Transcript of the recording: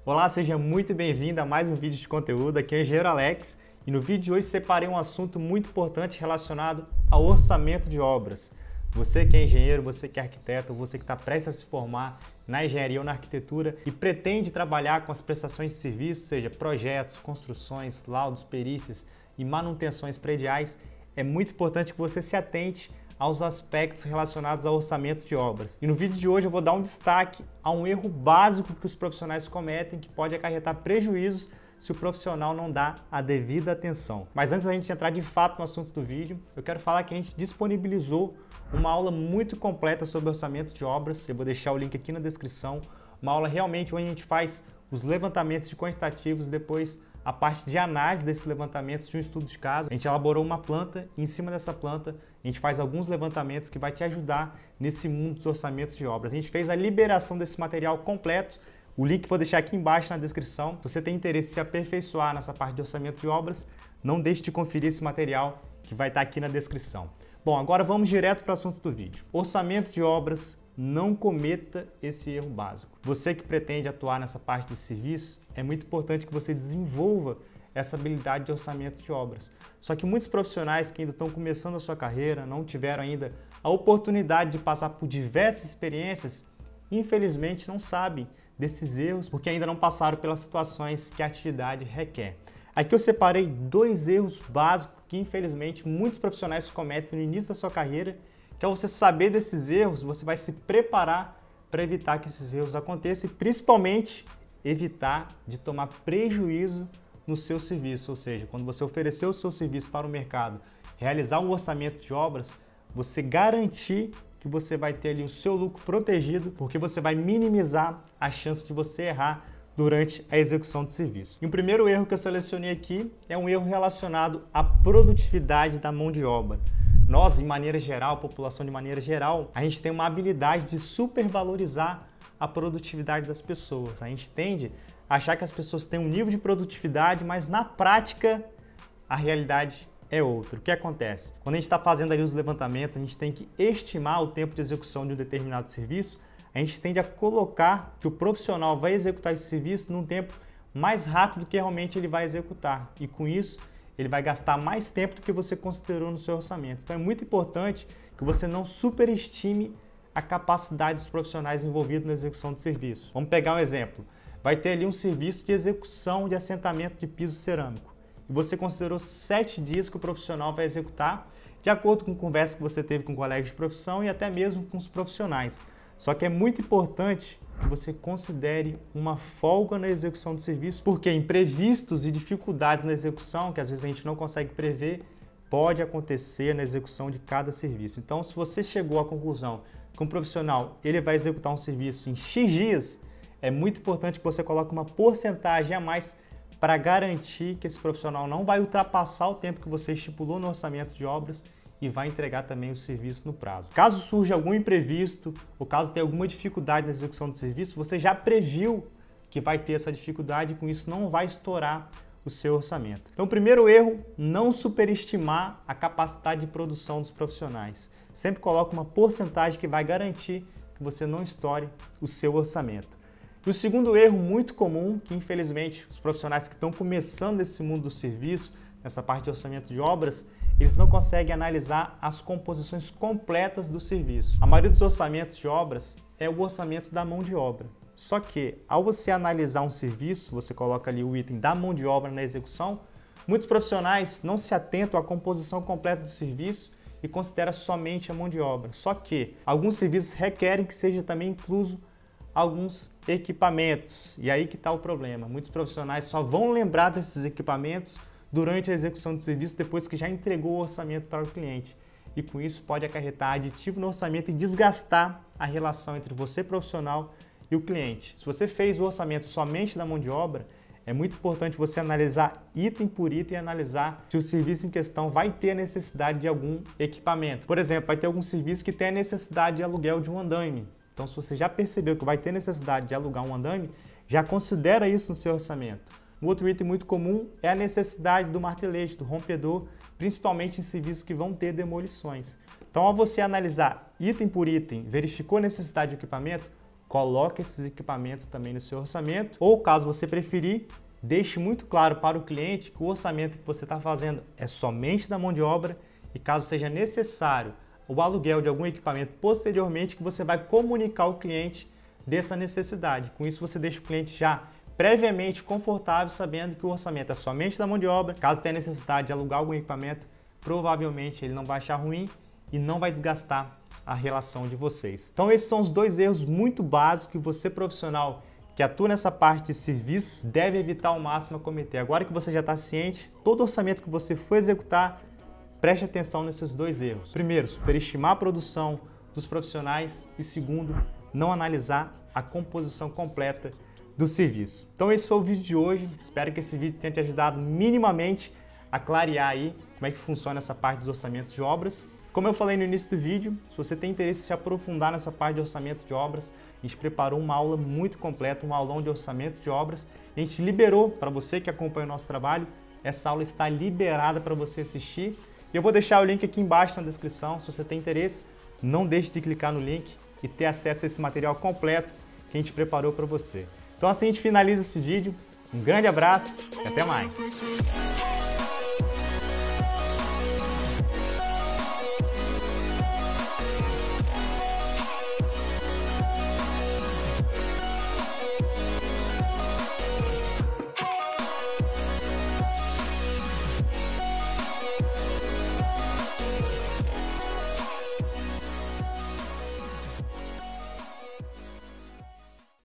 Olá, seja muito bem-vindo a mais um vídeo de conteúdo. Aqui é o Engenheiro Alex e no vídeo de hoje separei um assunto muito importante relacionado ao orçamento de obras. Você que é engenheiro, você que é arquiteto, você que está prestes a se formar na engenharia ou na arquitetura e pretende trabalhar com as prestações de serviço, seja projetos, construções, laudos, perícias e manutenções prediais, é muito importante que você se atente aos aspectos relacionados ao orçamento de obras. E no vídeo de hoje eu vou dar um destaque a um erro básico que os profissionais cometem que pode acarretar prejuízos se o profissional não dá a devida atenção. Mas antes da gente entrar de fato no assunto do vídeo, eu quero falar que a gente disponibilizou uma aula muito completa sobre orçamento de obras. Eu vou deixar o link aqui na descrição. Uma aula realmente onde a gente faz os levantamentos de quantitativos, depois a parte de análise desses levantamentos de um estudo de caso. A gente elaborou uma planta e em cima dessa planta a gente faz alguns levantamentos que vai te ajudar nesse mundo dos orçamentos de obras. A gente fez a liberação desse material completo. O link vou deixar aqui embaixo na descrição. Se você tem interesse em se aperfeiçoar nessa parte de orçamento de obras, não deixe de conferir esse material que vai estar aqui na descrição. Bom, agora vamos direto para o assunto do vídeo. Orçamento de obras, não cometa esse erro básico. Você que pretende atuar nessa parte de serviço, é muito importante que você desenvolva essa habilidade de orçamento de obras. Só que muitos profissionais que ainda estão começando a sua carreira, não tiveram ainda a oportunidade de passar por diversas experiências, infelizmente não sabem desses erros porque ainda não passaram pelas situações que a atividade requer. Aqui eu separei 2 erros básicos que infelizmente muitos profissionais cometem no início da sua carreira, que ao você saber desses erros, você vai se preparar para evitar que esses erros aconteçam e principalmente evitar de tomar prejuízo no seu serviço, ou seja, quando você oferecer o seu serviço para o mercado, realizar um orçamento de obras, você garantir que você vai ter ali o seu lucro protegido, porque você vai minimizar a chance de você errar durante a execução do serviço. E o primeiro erro que eu selecionei aqui é um erro relacionado à produtividade da mão de obra. Nós, de maneira geral, a população de maneira geral, a gente tem uma habilidade de supervalorizar a produtividade das pessoas. A gente tende a achar que as pessoas têm um nível de produtividade, mas na prática a realidade é outra. O que acontece? Quando a gente está fazendo ali os levantamentos, a gente tem que estimar o tempo de execução de um determinado serviço, a gente tende a colocar que o profissional vai executar esse serviço num tempo mais rápido do que realmente ele vai executar. E com isso, ele vai gastar mais tempo do que você considerou no seu orçamento. Então é muito importante que você não superestime a capacidade dos profissionais envolvidos na execução do serviço. Vamos pegar um exemplo. Vai ter ali um serviço de execução de assentamento de piso cerâmico. E você considerou 7 dias que o profissional vai executar, de acordo com conversa que você teve com colegas de profissão e até mesmo com os profissionais. Só que é muito importante que você considere uma folga na execução do serviço, porque imprevistos e dificuldades na execução, que às vezes a gente não consegue prever, pode acontecer na execução de cada serviço. Então, se você chegou à conclusão que um profissional ele vai executar um serviço em X dias, é muito importante que você coloque uma porcentagem a mais para garantir que esse profissional não vai ultrapassar o tempo que você estipulou no orçamento de obras e vai entregar também o serviço no prazo. Caso surja algum imprevisto ou caso tenha alguma dificuldade na execução do serviço, você já previu que vai ter essa dificuldade e com isso não vai estourar o seu orçamento. Então, o primeiro erro, não superestimar a capacidade de produção dos profissionais. Sempre coloque uma porcentagem que vai garantir que você não estoure o seu orçamento. E o segundo erro muito comum, que infelizmente os profissionais que estão começando nesse mundo do serviço, nessa parte de orçamento de obras, eles não conseguem analisar as composições completas do serviço. A maioria dos orçamentos de obras é o orçamento da mão de obra. Só que, ao você analisar um serviço, você coloca ali o item da mão de obra na execução, muitos profissionais não se atentam à composição completa do serviço e consideram somente a mão de obra. Só que alguns serviços requerem que seja também incluso alguns equipamentos. E aí que está o problema. Muitos profissionais só vão lembrar desses equipamentos durante a execução do serviço depois que já entregou o orçamento para o cliente. E com isso pode acarretar aditivo no orçamento e desgastar a relação entre você profissional e o cliente. Se você fez o orçamento somente da mão de obra, é muito importante você analisar item por item e analisar se o serviço em questão vai ter a necessidade de algum equipamento. Por exemplo, vai ter algum serviço que tem a necessidade de aluguel de um andaime. Então, se você já percebeu que vai ter necessidade de alugar um andaime, já considera isso no seu orçamento. Um outro item muito comum é a necessidade do martelete, do rompedor, principalmente em serviços que vão ter demolições. Então, ao você analisar item por item, verificou a necessidade de equipamento, coloque esses equipamentos também no seu orçamento, ou caso você preferir, deixe muito claro para o cliente que o orçamento que você está fazendo é somente da mão de obra e caso seja necessário o aluguel de algum equipamento posteriormente, que você vai comunicar ao cliente dessa necessidade. Com isso você deixa o cliente já previamente confortável, sabendo que o orçamento é somente da mão de obra. Caso tenha necessidade de alugar algum equipamento, provavelmente ele não vai achar ruim e não vai desgastar a relação de vocês. Então esses são os dois erros muito básicos que você, profissional que atua nessa parte de serviço, deve evitar ao máximo a cometer. Agora que você já está ciente, todo orçamento que você for executar, preste atenção nesses dois erros. Primeiro, superestimar a produção dos profissionais e segundo, não analisar a composição completa do serviço. Então esse foi o vídeo de hoje, espero que esse vídeo tenha te ajudado minimamente a clarear aí como é que funciona essa parte dos orçamentos de obras. Como eu falei no início do vídeo, se você tem interesse em se aprofundar nessa parte de orçamento de obras, a gente preparou uma aula muito completa, um aulão de orçamento de obras. A gente liberou para você que acompanha o nosso trabalho, essa aula está liberada para você assistir. E eu vou deixar o link aqui embaixo na descrição, se você tem interesse, não deixe de clicar no link e ter acesso a esse material completo que a gente preparou para você. Então assim a gente finaliza esse vídeo, um grande abraço e até mais!